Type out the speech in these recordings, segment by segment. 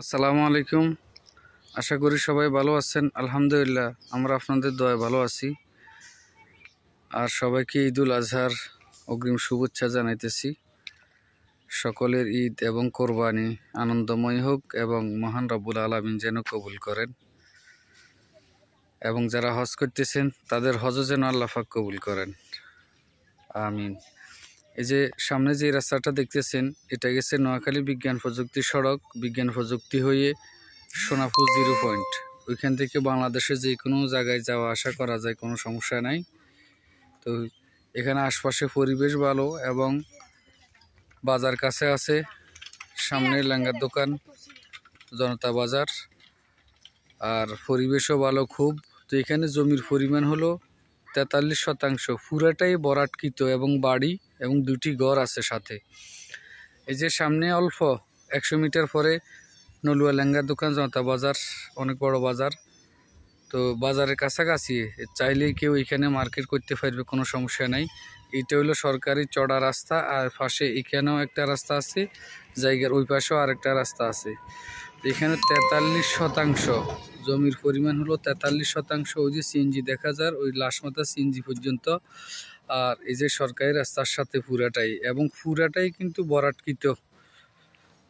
আসসালামু আলাইকুম। আশা করি সবাই ভালো আছেন। আলহামদুলিল্লাহ আমরা আপনাদের দয়ায় ভালো আছি। আর সবাইকে ঈদুল আজহার অগ্রিম শুভেচ্ছা জানাইতেছি। সকলের ঈদ এবং কোরবানি আনন্দময় হোক এবং মহান রব্বুল আলামিন যেন কবুল করেন, এবং যারা হজ করতেছেন তাদের হজও যেন আল্লাহ পাক কবুল করেন, আমিন। এই যে সামনে যে রাস্তাটা দেখতেছেন, এটা গেছে নোয়াখালী বিজ্ঞান প্রযুক্তি সড়ক, বিজ্ঞান প্রযুক্তি হয়ে সোনাপুর 0 পয়েন্ট। ওইখান থেকে বাংলাদেশে যে কোনো জায়গায় যাওয়া আসা করা যায়, কোনো সমস্যা নাই। তো এখানে আশপাশে পরিবেশ ভালো এবং বাজার কাছে আছে। সামনে লেঙ্গার দোকান, জনতা বাজার, আর পরিবেশও ভালো খুব। তো এখানে জমির পরিমাণ হলো 43%, পুরাটাই বরাটকৃত এবং বাড়ি এবং 2টি ঘর আছে সাথে। এই যে সামনে অল্প 100 মিটার পরে নলুয়া লেঙ্গার দোকান, জনতা বাজার, অনেক বড় বাজার। তো বাজারের কাছাকাছি চাইলে কেউ এখানে মার্কেট করতে পারবে, কোনো সমস্যা নাই। এটা হলো সরকারি চড়া রাস্তা, আর পাশে এখানেও একটা রাস্তা আছে, জায়গার ওই পাশেও আরেকটা রাস্তা আছে। এখানে 43% জমির পরিমাণ হলো 43%। ওই যে সিএনজি দেখা যায়, ওই লাশমাথা সিএনজি পর্যন্ত। আর এই যে সরকারি রাস্তার সাথে পুরাটাই, এবং পুরাটাই কিন্তু বরাটকৃত।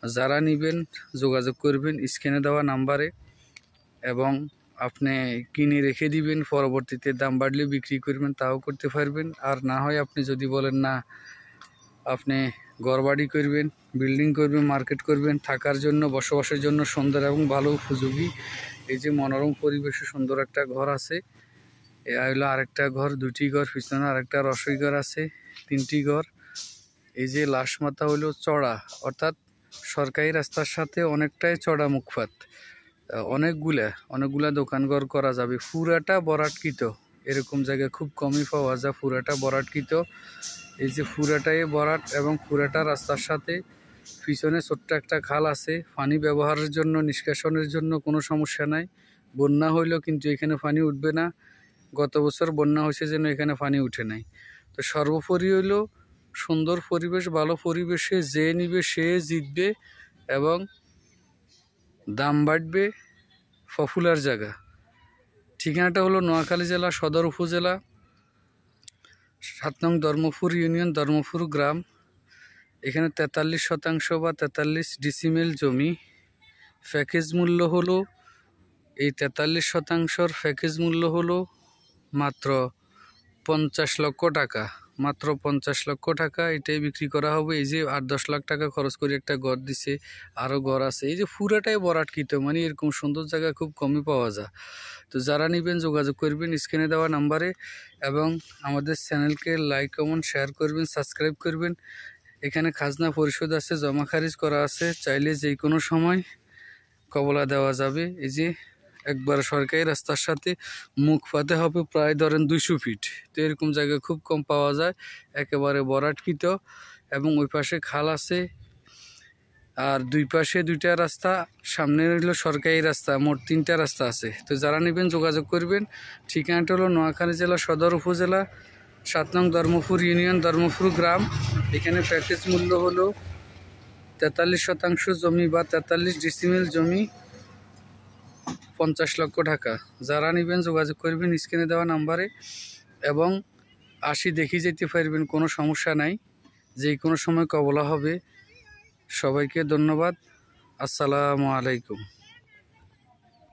যারা নেবেন যোগাযোগ করবেন স্ক্রিনে দেওয়া নাম্বারে, এবং আপনি কিনে রেখে দিবেন, পরবর্তীতে দাম বাড়লে বিক্রি করবেন, তাও করতে পারবেন। আর না হয় আপনি যদি বলেন না আপনি ঘরবাড়ি করবেন, বিল্ডিং করবেন, মার্কেট করবেন, থাকার জন্য, বসবাসের জন্য সুন্দর এবং ভালো উপযোগী। এই যে মনোরম পরিবেশে সুন্দর একটা ঘর আছে। এ হলো আরেকটা ঘর, 2টি ঘর, পিছনে আরেকটা রসই ঘর আছে, 3টি ঘর। এই যে লাশমাথা হলো চড়া, অর্থাৎ সরকারি রাস্তার সাথে অনেকটাই চড়া মুখপাত। অনেকগুলা দোকানঘর করা যাবে। পুরাটা বরাটকৃত, এরকম জায়গায় খুব কমই পাওয়া যায়। পুরাটা বরাটকৃত। এই যে পুরাটাই বরাট, এবং পুরাটা রাস্তার সাথে পিছনে ছোট্ট একটা খাল আছে। পানি ব্যবহারের জন্য, নিষ্কাশনের জন্য কোনো সমস্যা নাই। বন্যা হইলেও কিন্তু এখানে পানি উঠবে না। গত বছর বন্যা হয়েছে যেন এখানে পানি উঠে নাই। তো সর্বোপরি হইল সুন্দর পরিবেশ, ভালো পরিবেশে যে নিবে সে জিতবে, এবং দাম বাড়বে। পপুলার জায়গা। ঠিকানাটা হলো নোয়াখালী জেলা সদর উপজেলা, 7 নং ধর্মপুর ইউনিয়ন, ধর্মপুর গ্রাম। এখানে 43% বা 43 ডিসিমেল জমি। প্যাকেজ মূল্য হলো, এই 43%-র প্যাকেজ মূল্য হলো মাত্র 50 লক্ষ টাকা। মাত্র 50 লক্ষ টাকা এটাই বিক্রি করা হবে। এই যে 8-10 লাখ টাকা খরচ করে একটা ঘর দিছে, আরও ঘর আছে। এই যে পুরাটাই বরাটকৃত, মানে এরকম সুন্দর জায়গা খুব কমই পাওয়া যায়। তো যারা নেবেন যোগাযোগ করবেন স্ক্রিনে দেওয়া নাম্বারে, এবং আমাদের চ্যানেলকে লাইক, কমেন্ট, শেয়ার করবেন, সাবস্ক্রাইব করবেন। এখানে খাজনা পরিশোধ আছে, জমা খারিজ করা আছে, চাইলে যে কোনো সময় কবলা দেওয়া যাবে। এই যে একবার সরকারি রাস্তার সাথে মুখ পাতে হবে প্রায় ধরেন 200 ফিট। তো এরকম জায়গা খুব কম পাওয়া যায়, একেবারে বরাটকৃত, এবং ওই পাশে খাল আছে। আর দুই পাশে 2টা রাস্তা, সামনে হলো সরকারি রাস্তা, মোট 3টা রাস্তা আছে। তো যারা নেবেন যোগাযোগ করবেন। ঠিকানাটা হলো নোয়াখালী জেলা সদর উপজেলা, 7 নং ধর্মপুর ইউনিয়ন, ধর্মপুর গ্রাম। এখানে প্যাকেজ মূল্য হলো 43% জমি বা 43 ডিসিমেল জমি, 50 লক্ষ টাকা। যারা নেবেন যোগাযোগ করবেন স্ক্রিনে দেওয়া নাম্বারে, এবং দেখে যেতে পারবেন, কোনো সমস্যা নাই। যে কোনো সময় কবলা হবে। সবাইকে ধন্যবাদ। আসসালামু আলাইকুম।